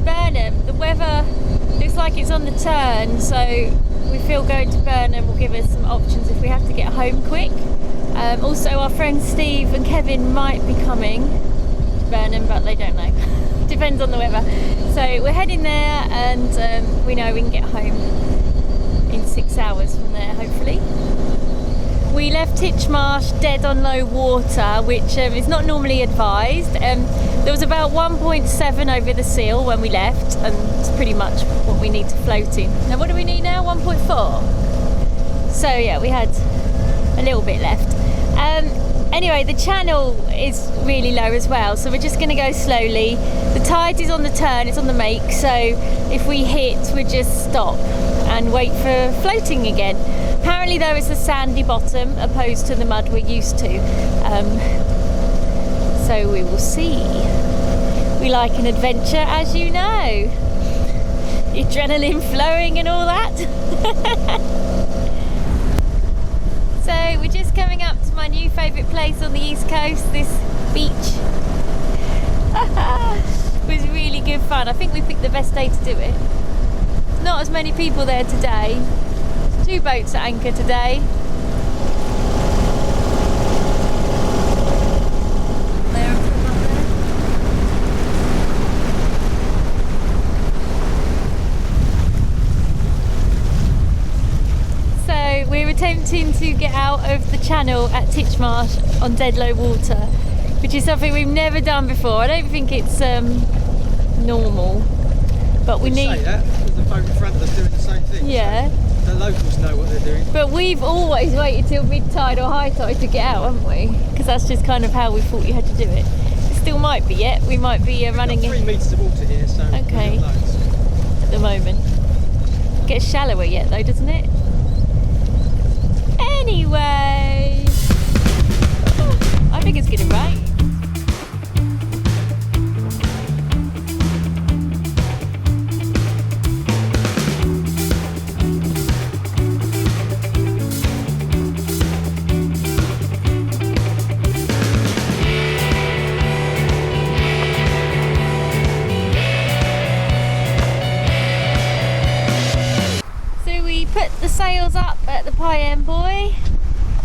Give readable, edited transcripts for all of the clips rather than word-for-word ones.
Burnham. The weather looks like it's on the turn, so we feel going to Burnham will give us some options if we have to get home quick. Also, our friends Steve and Kevin might be coming to Burnham, but they don't know. Depends on the weather. So we're heading there, and we know we can get home in 6 hours from there, hopefully. We left Titchmarsh dead on low water, which is not normally advised. There was about 1.7 over the seal when we left, and it's pretty much what we need to float in. Now what do we need now? 1.4. So yeah, we had a little bit left. Anyway, the channel is really low as well, so we're just going to go slowly. The tide is on the turn, it's on the make, so if we hit, we just stop and wait for floating again. Apparently though it's a sandy bottom opposed to the mud we're used to, so we will see. We like an adventure, as you know. Adrenaline flowing and all that. So we're just coming up to my new favourite place on the East Coast, this beach. It was really good fun. I think we picked the best day to do it. Not as many people there today. 2 boats at anchor today. So we're attempting to get out of the channel at Titchmarsh on dead low water, which is something we've never done before. I don't think it's normal, but we need. Say that, there's a boat in front of us doing the same thing. Yeah. So the locals know what they're doing. But we've always waited till mid-tide or high tide to get out, haven't we? Because that's just kind of how we thought you had to do it. It still might be yet. We might be running We've got 3 metres of water here, so okay. we've got loads. At the moment. It gets shallower yet though, doesn't it? Anyway, I think it's getting right. Put the sails up at the Pie End Buoy,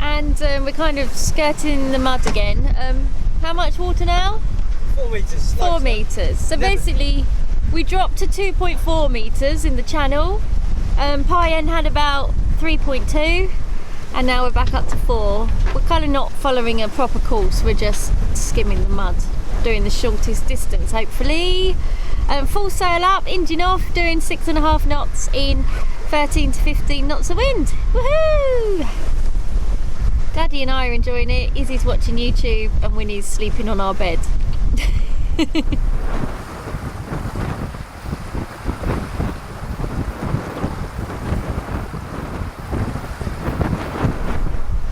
and we're kind of skirting the mud again. How much water now? 4 metres. 4 metres. So basically we dropped to 2.4 metres in the channel. Pie End had about 3.2, and now we're back up to 4. We're kind of not following a proper course, we're just skimming the mud, doing the shortest distance hopefully. Full sail up, engine off, doing 6.5 knots in 13 to 15 knots of wind. Woohoo! Daddy and I are enjoying it. Izzy's watching YouTube and Winnie's sleeping on our bed.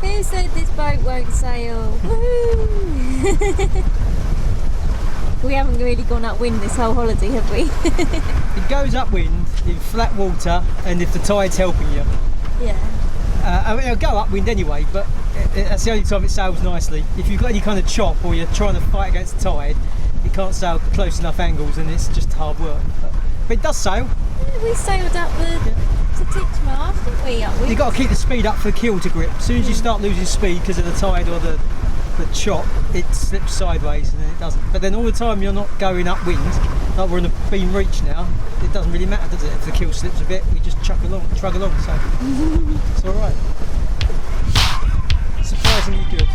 Who said this boat won't sail? Woohoo! We haven't really gone upwind this whole holiday, have we? It goes upwind in flat water and if the tide's helping you. Yeah. I mean, it'll go upwind anyway, but that's the only time it sails nicely. If you've got any kind of chop or you're trying to fight against the tide, you can't sail close enough angles and it's just hard work. But it does sail. Yeah, we sailed up to Titchmarsh, didn't we? Upwind? You've got to keep the speed up for the keel to grip. As soon as you start losing speed because of the tide or the chop, it slips sideways and then it doesn't. But then all the time you're not going upwind, like we're in the Beam Reach now, it doesn't really matter, does it? If the keel slips a bit, we just trug along, so it's alright. Surprisingly good.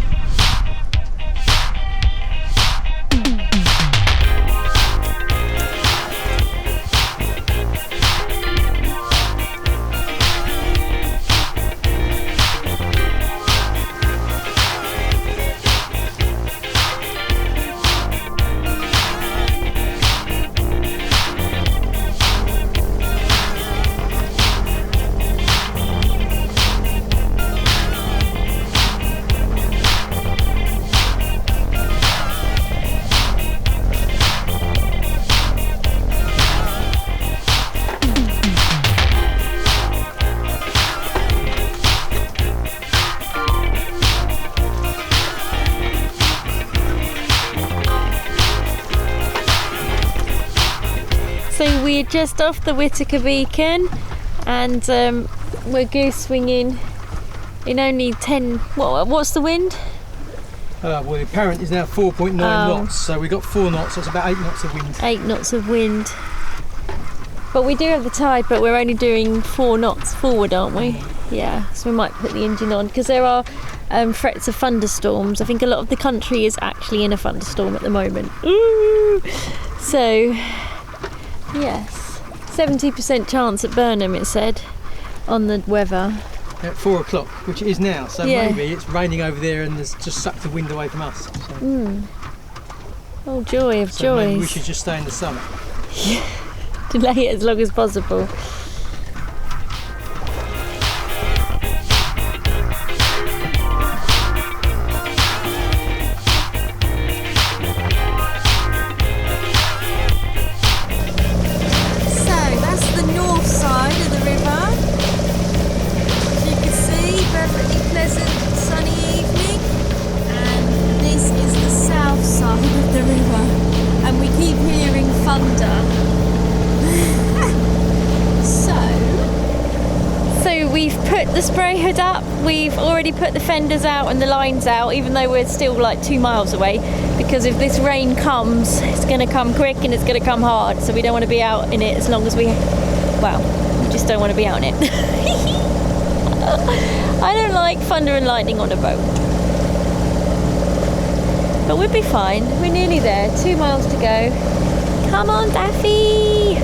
So we're just off the Whittaker Beacon, and we're goose swinging in only 10. What's the wind? Well, the apparent is now 4.9 knots, so we got 4 knots. That's about 8 knots of wind. 8 knots of wind. But we do have the tide, but we're only doing 4 knots forward, aren't we? Yeah, so we might put the engine on because there are threats of thunderstorms. I think a lot of the country is actually in a thunderstorm at the moment. Ooh! So, yes, 70% chance at Burnham, it said, on the weather. At 4 o'clock, which it is now, so maybe it's raining over there and there's just sucked the wind away from us. So. Oh, joy of so joys. Maybe we should just stay in the summer. Yeah, delay it as long as possible. The spray hood up, we've already put the fenders out and the lines out, even though we're still like 2 miles away, because if this rain comes, it's going to come quick and it's going to come hard, so we don't want to be out in it as long as we just don't want to be out in it. I don't like thunder and lightning on a boat, but we'll be fine. We're nearly there, 2 miles to go. Come on, Daffy!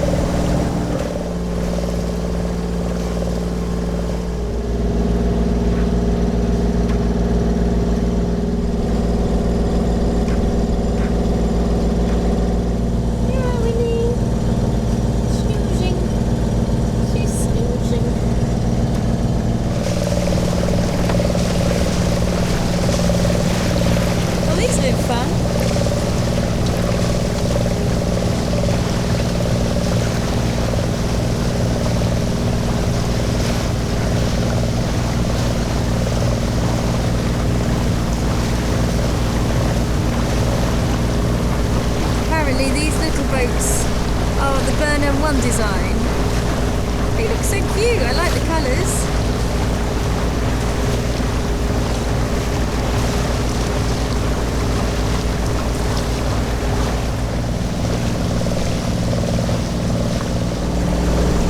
These little boats are the Burnham 1 design. They look so cute, I like the colours.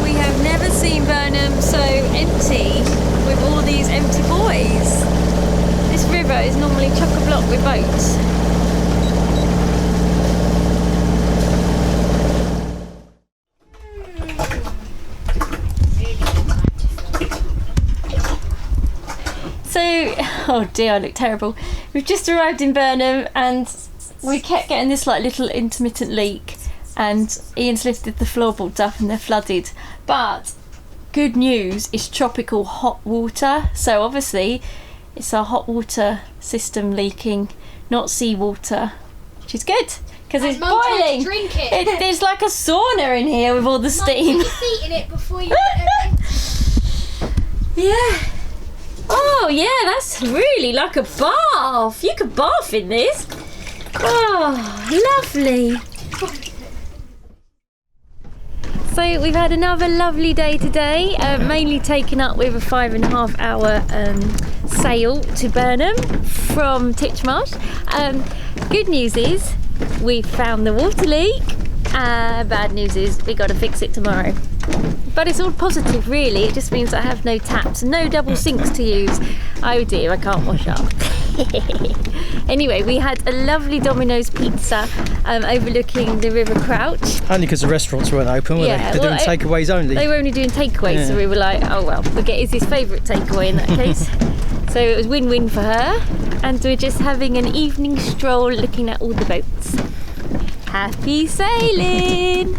We have never seen Burnham so empty, with all these empty buoys. This river is normally chock-a-block with boats. Oh dear, I look terrible. We've just arrived in Burnham and we kept getting this like little intermittent leak, and Ian's lifted the floorboards up and they're flooded. But good news, it's tropical hot water, so obviously it's our hot water system leaking, not seawater, which is good because it's boiling. Drink it. There's like a sauna in here with all the steam. Mum, put your feet in it before you. Yeah. Oh yeah, that's really like a bath. You could bath in this. Oh, lovely. So we've had another lovely day today, mainly taken up with a 5.5 hour sail to Burnham from Titchmarsh. Good news is we found the water leak. Bad news is we got to fix it tomorrow. But it's all positive really, it just means I have no taps and no double sinks to use. Oh dear, I can't wash up. Anyway, we had a lovely Domino's pizza overlooking the River Crouch. Only because the restaurants weren't open, were they? They're doing takeaways only. They were only doing takeaways, so we were like, oh well, we'll get Izzy's favourite takeaway in that case. So it was win-win for her, and we're just having an evening stroll looking at all the boats. Happy sailing!